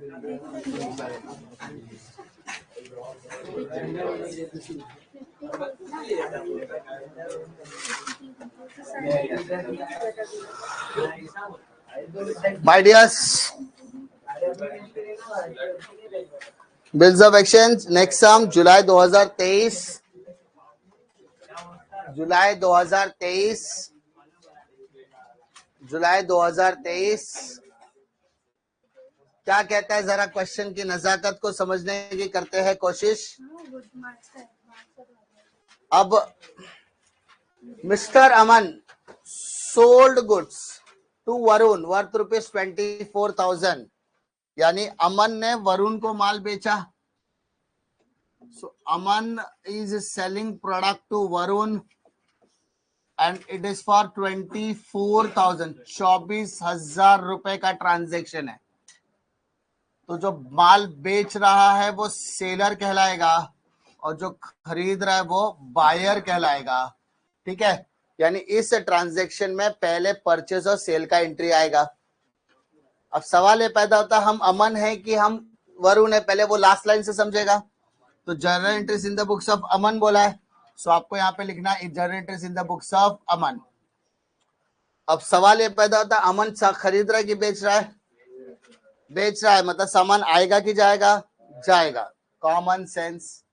My dears, bills of exchange next sum जुलाई 2023, जुलाई 2023 क्या कहता है, जरा क्वेश्चन की नजाकत को समझने की करते हैं कोशिश। अब Mister Aman sold goods to Varun worth ₹24,000, यानी अमन ने वरुण को माल बेचा। So Aman is selling product to Varun and it is for 24,000, 24,000 रुपए का ट्रांजैक्शन है। तो जो माल बेच रहा है वो सेलर कहलाएगा और जो खरीद रहा है वो बायर कहलाएगा। ठीक है, यानी इस ट्रांजैक्शन में पहले परचेज और सेल का एंट्री आएगा। अब सवाल ये पैदा होता है, हम अमन है कि हम वरुण है, पहले वो लास्ट लाइन से समझेगा। तो journal entries in the books of Aman बोला है, सो आपको यहाँ पे लिखना है journal entries in the books of Aman. अब सवाल ये पैदा होता है, अमन खरीद रहा है कि बेच रहा है? बेच रहा है, मतलब सामान आएगा कि जाएगा? जाएगा, कॉमन सेंस।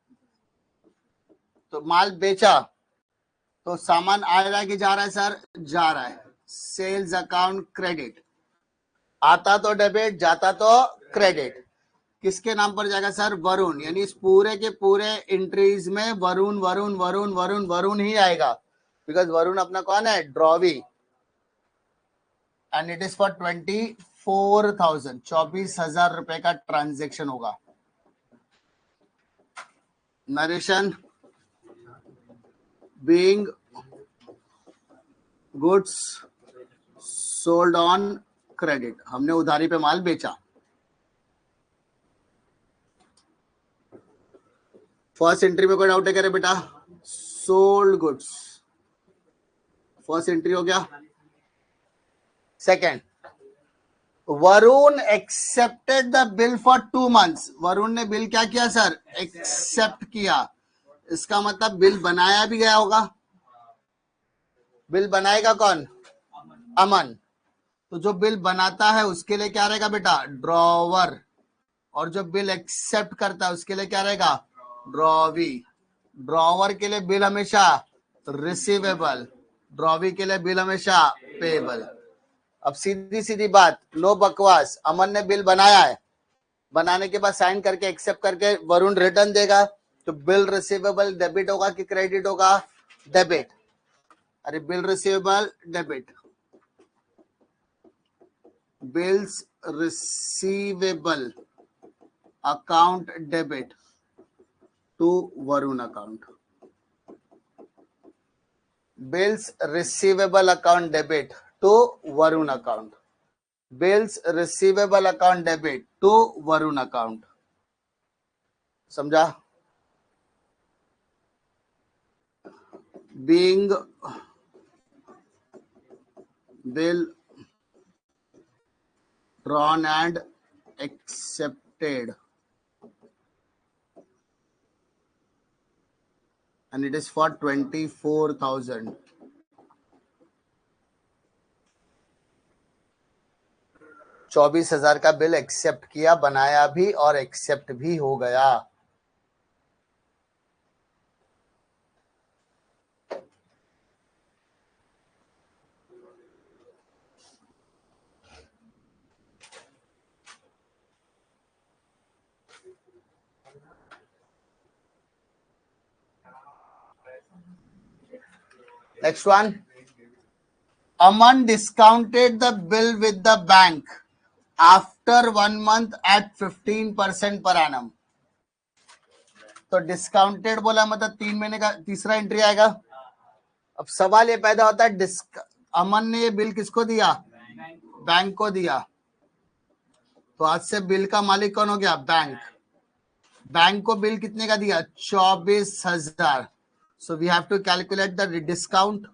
तो माल बेचा तो सामान आ रहा है कि जा रहा है सर? जा रहा है। सेल्स अकाउंट क्रेडिट, आता तो डेबिट, जाता तो क्रेडिट। किसके नाम पर जाएगा सर? वरुण, यानी इस पूरे के पूरे एंट्रीज में वरुण वरुण वरुण वरुण वरुण ही आएगा, बिकॉज वरुण अपना कौन है? Drawee. And it is for 24,000, 24,000 रुपए का ट्रांजेक्शन होगा। Narration being goods sold on credit, हमने उधारी पे माल बेचा। फर्स्ट एंट्री में कोई डाउट है क्या रे बेटा? सोल्ड गुड्स फर्स्ट एंट्री हो गया। Second, Varun accepted the bill for 2 months। Varun ने बिल क्या किया सर? एक्सेप्ट किया। इसका मतलब बिल बनाया भी गया होगा। बिल बनाएगा कौन? अमन। तो जो बिल बनाता है उसके लिए क्या रहेगा बेटा? ड्रॉवर। और जो बिल एक्सेप्ट करता है उसके लिए क्या रहेगा? ड्रॉवी। ड्रॉवर के लिए बिल हमेशा रिसीवेबल, ड्रॉवी के लिए बिल हमेशा पेएबल। अब सीधी सीधी बात, नो बकवास, अमन ने बिल बनाया है, बनाने के बाद साइन करके एक्सेप्ट करके वरुण रिटर्न देगा, तो बिल रिसीवेबल डेबिट होगा कि क्रेडिट होगा? डेबिट। अरे bill receivable debit, bills receivable account debit to Varun account. Bills receivable account debit to Varun account. Bills receivable account debit to Varun account. समझा? Being bill drawn and accepted and it is for 24,000. $24,000 का bill accept किया, बनाया भी और accept भी हो गया। Next one, Aman discounted the bill with the bank after 1 month at 15% per annum. तो डिस्काउंटेड बोला मतलब 3 महीने का तीसरा एंट्री आएगा। अब सवाल ये पैदा होता है, अमन ने ये बिल किसको दिया? बैंक को दिया। तो आज से बिल का मालिक कौन हो गया? बैंक। बैंक को बिल कितने का दिया? 24,000। So we have to calculate the discount.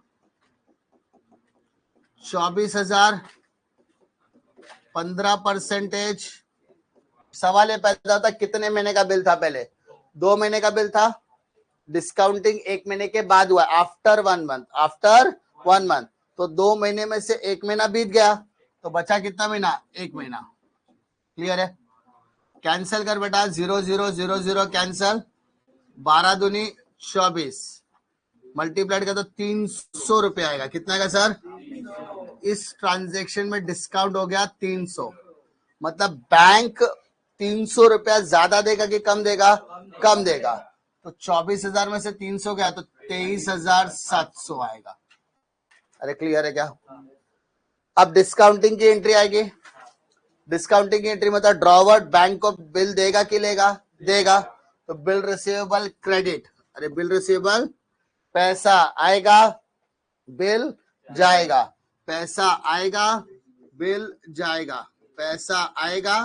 24,000 15% सवाल ये पैदा होता कितने महीने का बिल था, पहले 2 महीने का बिल था, डिस्काउंटिंग 1 महीने के बाद हुआ, आफ्टर 1 मंथ, आफ्टर 1 मंथ, तो 2 महीने में से 1 महीना बीत गया, तो बचा कितना महीना, 1 महीना। क्लियर है? कैंसिल कर बेटा, 0 0 0 0 कैंसिल, 12 दूनी 24, मल्टीप्लाइड का तो 300 रुपए आएगा। कितना आएगा सर? इस ट्रांजेक्शन में डिस्काउंट हो गया 300, मतलब बैंक 300 रुपया ज्यादा देगा कि कम देगा? कम देगा। तो 24,000 में से 300 गया तो 23,700 आएगा। अरे क्लियर है क्या? अब डिस्काउंटिंग की एंट्री आएगी। डिस्काउंटिंग की एंट्री मतलब ड्रॉवर बैंक को बिल देगा कि लेगा? देगा। तो बिल रिसीवेबल क्रेडिट, अरे बिल रिसीवेबल, पैसा आएगा, बिल जाएगा, पैसा आएगा, बिल जाएगा, पैसा आएगा,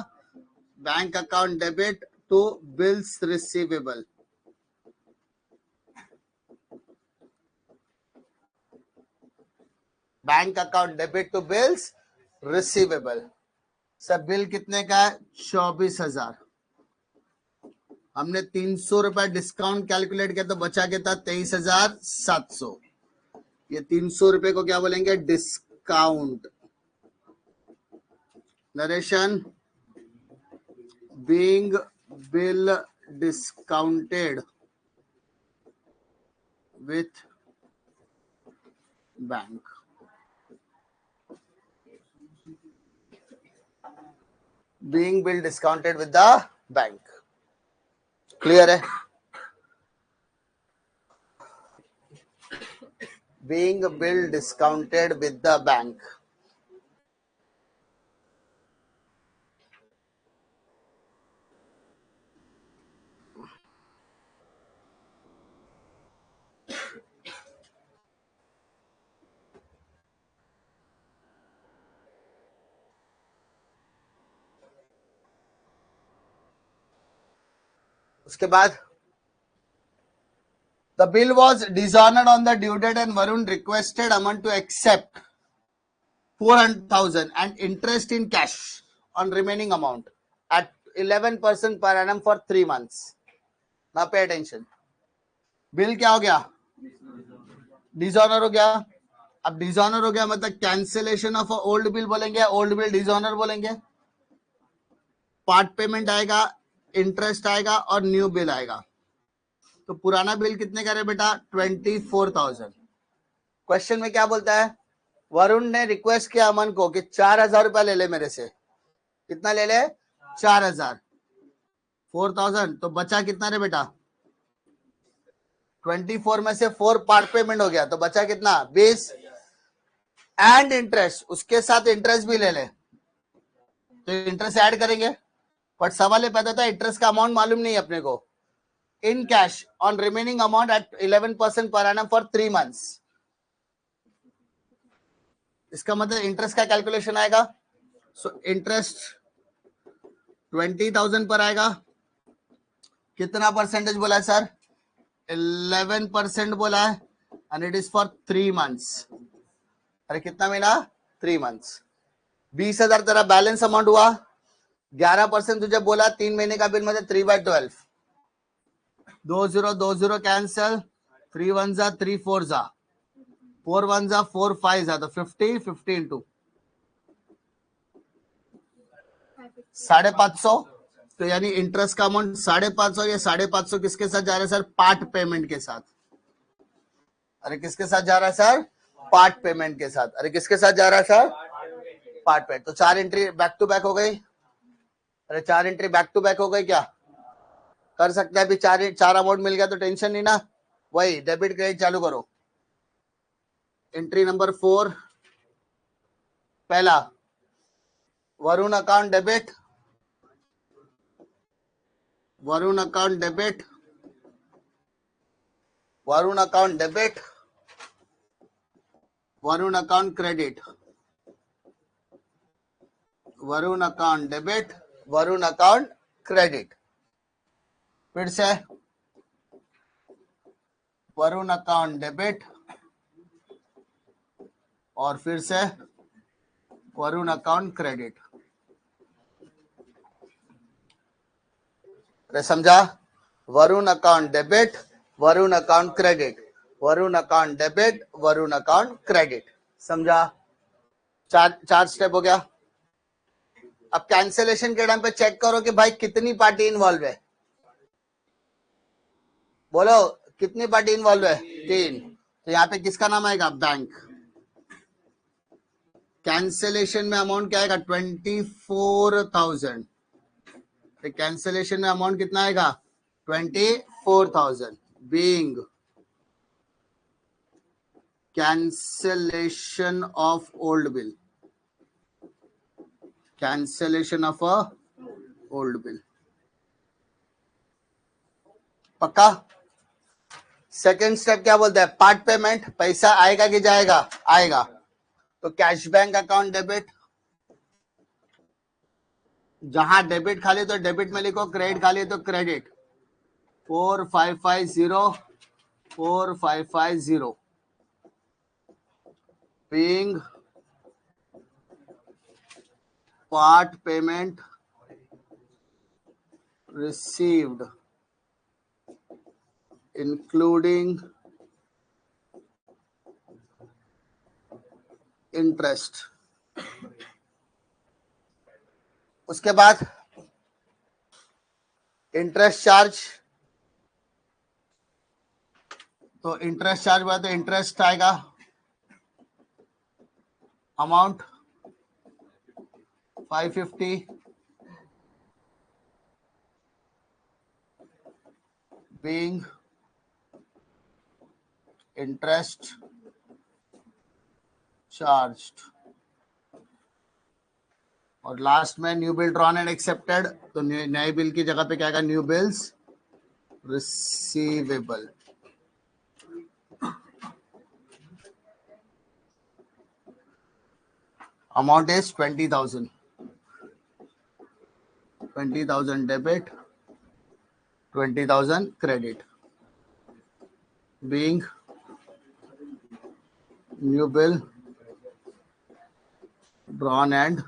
bank account debit to bills receivable. Bank account debit to bills receivable. Sir bill कितने का है? 24,000। हमने 300 रुपया डिस्काउंट कैलकुलेट किया तो बचा के था 23,700। ये 300 रुपए को क्या बोलेंगे? Discount. Narration, being bill discounted with bank. Being bill discounted with the bank. Clear है? Being bill discounted with the bank. उसके बाद the bill was dishonored on the due date and Varun requested Aman to accept 400,000 and interest in cash on remaining amount at 11% per annum for 3 months. Now pay attention. Bill क्या हो गया? Dishonour हो गया। अब dishonour हो गया मतलब cancellation of old bill बोलेंगे, ओल्ड बिल डिसऑनर बोलेंगे। पार्ट पेमेंट आएगा, इंटरेस्ट आएगा और न्यू बिल आएगा। तो पुराना बिल कितने का है बेटा? 24,000। क्वेश्चन में क्या बोलता है? वरुण ने रिक्वेस्ट किया अमन को कि 4,000 रुपया ले ले मेरे से। कितना ले ले? 4,000। 4,000 तो बचा कितना रे बेटा? 24 में से 4 पार्ट पेमेंट हो गया तो बचा कितना? 20 एंड इंटरेस्ट, उसके साथ इंटरेस्ट भी ले ले तो इंटरेस्ट ऐड करेंगे। बट सवाल ये पैदा होता है इंटरेस्ट का अमाउंट मालूम नहीं है अपने को। In cash on remaining amount at 11% per annum for 3 months. इसका मतलब इंटरेस्ट का कैलकुलेशन आएगा। सो इंटरेस्ट 20,000 पर आएगा। कितना परसेंटेज बोला है सर? 11% बोला है and it is for 3 months. अरे कितना महीना? 3 मंथ्स। 20,000 तेरा बैलेंस अमाउंट हुआ। 11% तुझे बोला 3 महीने का बिल मतलब 3/12। 20 कैंसिल, 3 1 जा 3 4 जा 4 1 जा 4 5 जा तो 50 50 इंटू 550। तो यानी इंटरेस्ट का अमाउंट 550। ये 550 किसके साथ जा रहा है सर? पार्ट पेमेंट के साथ। अरे किसके साथ जा रहा है सर? पार्ट पेमेंट के साथ। अरे किसके साथ जा रहा है सर? Part payment. तो 4 एंट्री बैक टू बैक हो गई। अरे 4 एंट्री बैक टू बैक हो गई। क्या कर सकते हैं? अभी 4 अमाउंट मिल गया तो टेंशन नहीं ना। वही डेबिट क्रेडिट चालू करो। एंट्री नंबर 4, पहला Varun account debit, Varun account debit, Varun account debit, Varun account credit, Varun account debit, Varun account credit. फिर से वरुण अकाउंट डेबिट और फिर से वरुण अकाउंट क्रेडिट। अरे समझा? Varun account debit, Varun account credit, Varun account debit, Varun account credit. समझा? चार स्टेप हो गया. अब कैंसिलेशन के टाइम पे चेक करो कि भाई कितनी पार्टी इन्वॉल्व है. बोलो कितनी पार्टी इन्वॉल्व है? 3. तो यहाँ पे किसका नाम आएगा? बैंक. कैंसिलेशन में अमाउंट क्या आएगा? 24,000. कैंसिलेशन में अमाउंट कितना आएगा? 24,000. Being cancellation of old bill, cancellation of a old bill. पक्का? सेकेंड स्टेप क्या बोलता है? Part payment. पैसा आएगा कि जाएगा? आएगा. तो कैश बैंक अकाउंट डेबिट. जहां डेबिट खाली तो डेबिट में लिखो, क्रेडिट खाली तो credit. 4550 4550 being part payment received including interest. उसके बाद इंटरेस्ट चार्ज. तो इंटरेस्ट चार्ज हुआ तो इंटरेस्ट आएगा. Amount 550 being interest charged. और लास्ट में new bill drawn and accepted. तो नए बिल की जगह पे क्या आएगा? New bills receivable. Amount is 20,000. 20,000 debit, 20,000 credit. Being new bill drawn and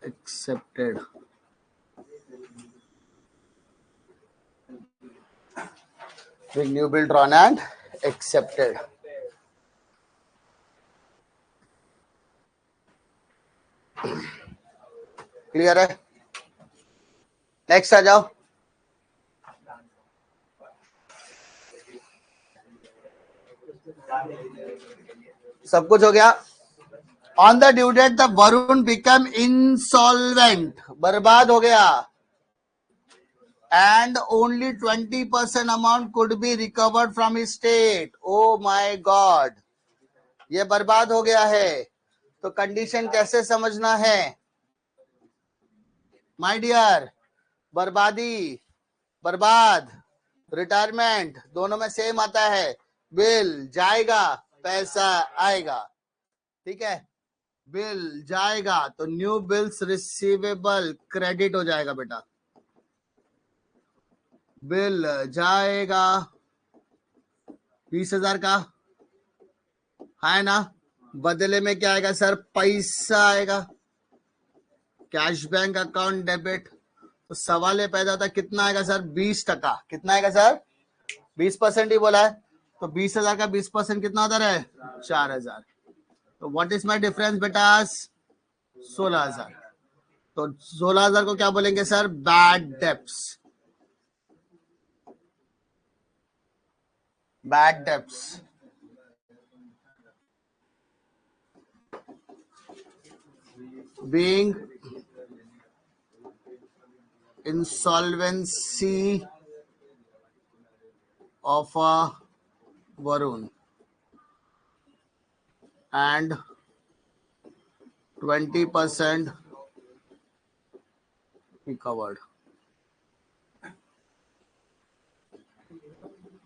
accepted. With new bill drawn and accepted. Clear है? नेक्स्ट आ जाओ. सब कुछ हो गया. On the due date, the Varun became insolvent. बर्बाद हो गया. And only 20% amount could be recovered from his state. Oh my God. ये बर्बाद हो गया है. तो कंडीशन कैसे समझना है? माय डियर, बर्बादी, बर्बाद, रिटायरमेंट दोनों में सेम आता है. बिल जाएगा, पैसा आएगा. ठीक है? बिल जाएगा तो न्यू बिल्स रिसीवेबल क्रेडिट हो जाएगा बेटा. बिल जाएगा 20,000 का है ना. बदले में क्या आएगा सर? पैसा आएगा. Cash bank account debit. तो सवाल ये पैदा होता है कितना आएगा सर? 20%. कितना आएगा सर? 20% ही बोला है. तो 20,000 का 20% कितना होता है? 4,000. तो व्हाट इज माय डिफरेंस बेटा? 16,000. तो 16,000 को क्या बोलेंगे sir? Bad debts. Bad debts. Being insolvency of a Varun and 20% recovered.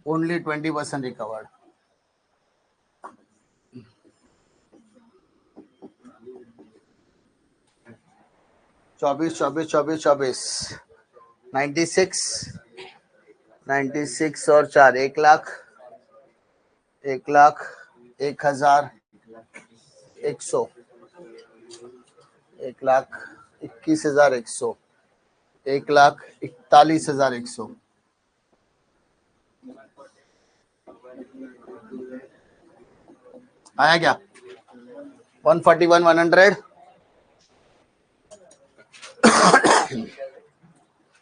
Only 20% recovered. चौबीस 96 और 4 1,00,000 1,00,000 1,000 100 1,21,100 1,41,100 आया क्या? 141,100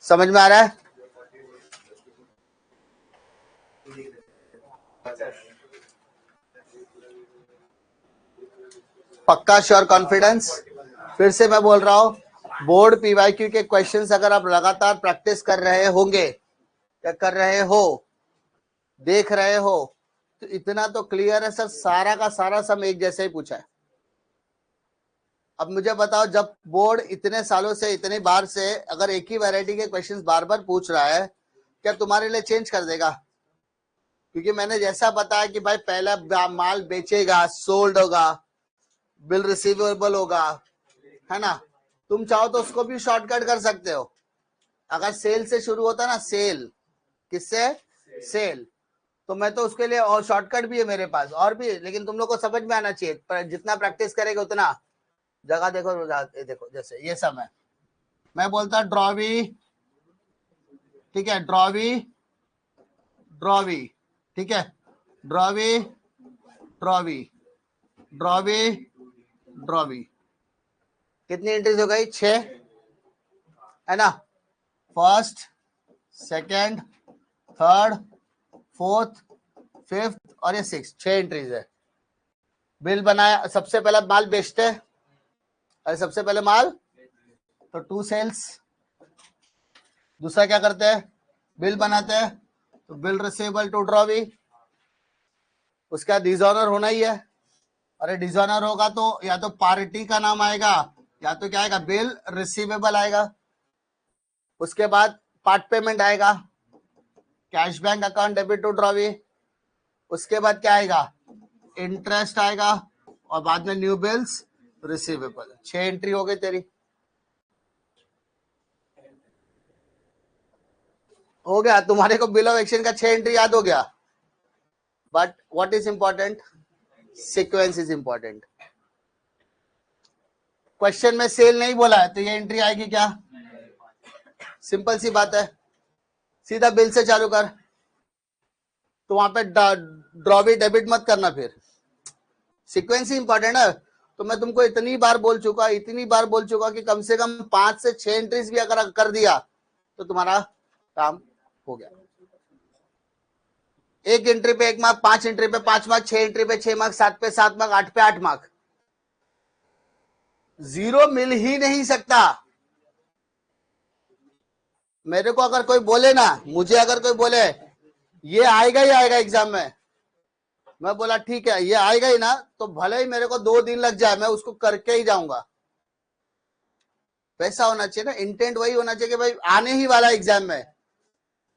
समझ में आ रहा है? पक्का, श्योर, कॉन्फिडेंस? फिर से मैं बोल रहा हूं, बोर्ड पीवाईक्यू के क्वेश्चंस अगर आप लगातार प्रैक्टिस कर रहे होंगे या कर रहे हो, देख रहे हो, तो इतना तो क्लियर है सर, सारा का सारा सम एक जैसे ही पूछा है। अब मुझे बताओ, जब बोर्ड इतने सालों से, इतने बार से अगर एक ही वैरायटी के क्वेश्चंस बार बार पूछ रहा है, क्या तुम्हारे लिए चेंज कर देगा? क्योंकि मैंने जैसा बताया कि भाई पहला माल बेचेगा, सोल्ड होगा, बिल रिसीवेबल होगा, है ना? तुम चाहो तो उसको भी शॉर्टकट कर सकते हो। अगर सेल से शुरू होता ना, सेल, किससे? सेल, तो मैं तो उसके लिए और शॉर्टकट भी है मेरे पास, और भी, लेकिन तुम लोग को समझ में आना चाहिए। पर जितना प्रैक्टिस करेगा उतना जगह देखो, देखो जैसे ये सब है, मैं बोलता ड्रॉवी, ठीक है, ड्रॉवी, ड्रॉवी, ठीक है, ड्रॉवी, ड्रॉवी, ड्रॉवी, ड्रॉवी, कितनी एंट्रीज हो गई? 6, है ना? First, second, third, fourth, fifth और ये 6, 6 एंट्रीज है। बिल बनाया, सबसे पहला माल बेचते हैं, अरे सबसे पहले माल, तो 2 सेल्स। दूसरा क्या करते हैं? बिल बनाते हैं, तो बिल रिसीवेबल टू ड्रॉवी। उसका डिसऑनर होना ही है, अरे डिसऑनर होगा तो या तो पार्टी का नाम आएगा या तो क्या आएगा? बिल रिसीवेबल आएगा। उसके बाद पार्ट पेमेंट आएगा, cash bank account debit to drawee. उसके बाद क्या आएगा? इंटरेस्ट आएगा, और बाद में न्यू बिल्स रिसीवेबल। 6 एंट्री हो गई तेरी, हो गया तुम्हारे को बिल ऑफ एक्सचेंज का 6 एंट्री याद हो गया। But what is important? Sequence is important. Question में सेल नहीं बोला है तो ये एंट्री आएगी क्या? सिंपल सी बात है, सीधा बिल से चालू कर, तो वहां पे ड्रॉवी डेबिट मत करना, फिर सीक्वेंस ही इंपॉर्टेंट है। तो मैं तुमको इतनी बार बोल चुका कि कम से कम 5 से 6 एंट्रीज भी अगर कर दिया तो तुम्हारा काम हो गया। 1 एंट्री पे 1 मार्क, 5 एंट्री पे 5 मार्क, 6 एंट्री पे 6 मार्क, 7 पे 7 मार्क, 8 पे 8 मार्क। 0 मिल ही नहीं सकता। मेरे को अगर कोई बोले ना, मुझे अगर कोई बोले ये आएगा ही आएगा एग्जाम में, मैं बोला ठीक है ये आएगा ही ना, तो भले ही मेरे को 2 दिन लग जाए, मैं उसको करके ही जाऊंगा। वैसा होना चाहिए ना, इंटेंट वही होना चाहिए कि भाई आने ही वाला एग्जाम में,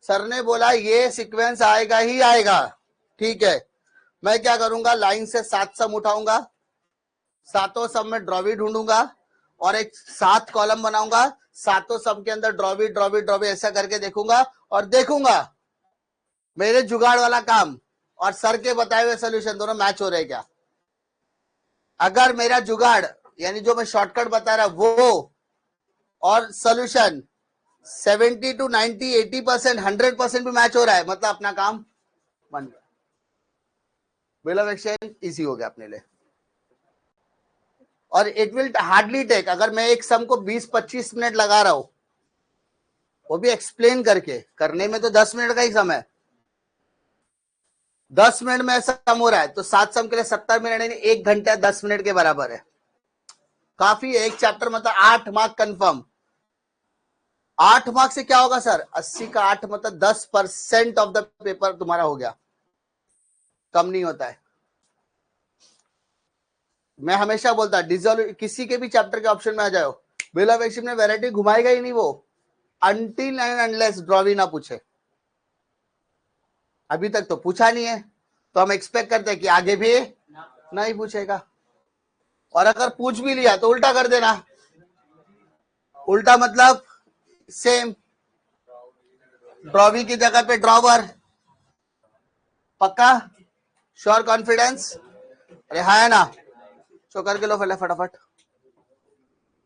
सर ने बोला ये सीक्वेंस आएगा ही आएगा, ठीक है। मैं क्या करूंगा? लाइन से 7 सम उठाऊंगा, 7 सम में ड्रॉवी ढूंढूंगा और एक 7 कॉलम बनाऊंगा, 7 सम के अंदर ड्रॉवी ड्रॉवी ड्रॉवी ऐसा करके देखूंगा, और देखूंगा मेरे जुगाड़ वाला काम और सर के बताए हुए सोल्यूशन दोनों मैच हो रहे क्या। अगर मेरा जुगाड़ यानी जो मैं शॉर्टकट बता रहा वो और सोल्यूशन 70 to 90, 80%, 100% भी मैच हो रहा है, मतलब अपना काम बन गया, बिल ऑफ एक्सचेंज इजी हो गया अपने लिए। और इट विल हार्डली टेक, अगर मैं एक सम को 20-25 मिनट लगा रहा हूं, वो भी एक्सप्लेन करके, करने में तो 10 मिनट का ही सम है, 10 मिनट में सम हो रहा है, तो 7 सम के लिए 70 मिनट यानी 1 घंटा 10 मिनट के बराबर है। काफी है, एक चैप्टर मतलब 8 मार्क कंफर्म। 8 मार्क से क्या होगा सर? 80 का 8 मतलब 10% ऑफ द पेपर तुम्हारा हो गया, कम नहीं होता है। मैं हमेशा बोलता डिसॉल्व किसी के भी चैप्टर के ऑप्शन में आ जाओ, बिल ऑफ एक्सचेंज में वैरायटी घुमाएगा ही नहीं वो, अनटिल एंड अनलेस ड्रॉवी ना पूछे। अभी तक तो पूछा नहीं है, तो हम एक्सपेक्ट करते हैं कि आगे भी नहीं पूछेगा, और अगर पूछ भी लिया तो उल्टा कर देना। उल्टा मतलब सेम, ड्रॉवी की जगह पे ड्रॉवर। पक्का, श्योर, कॉन्फिडेंस? अरे हाँ है ना, शो करके लो फटाफट।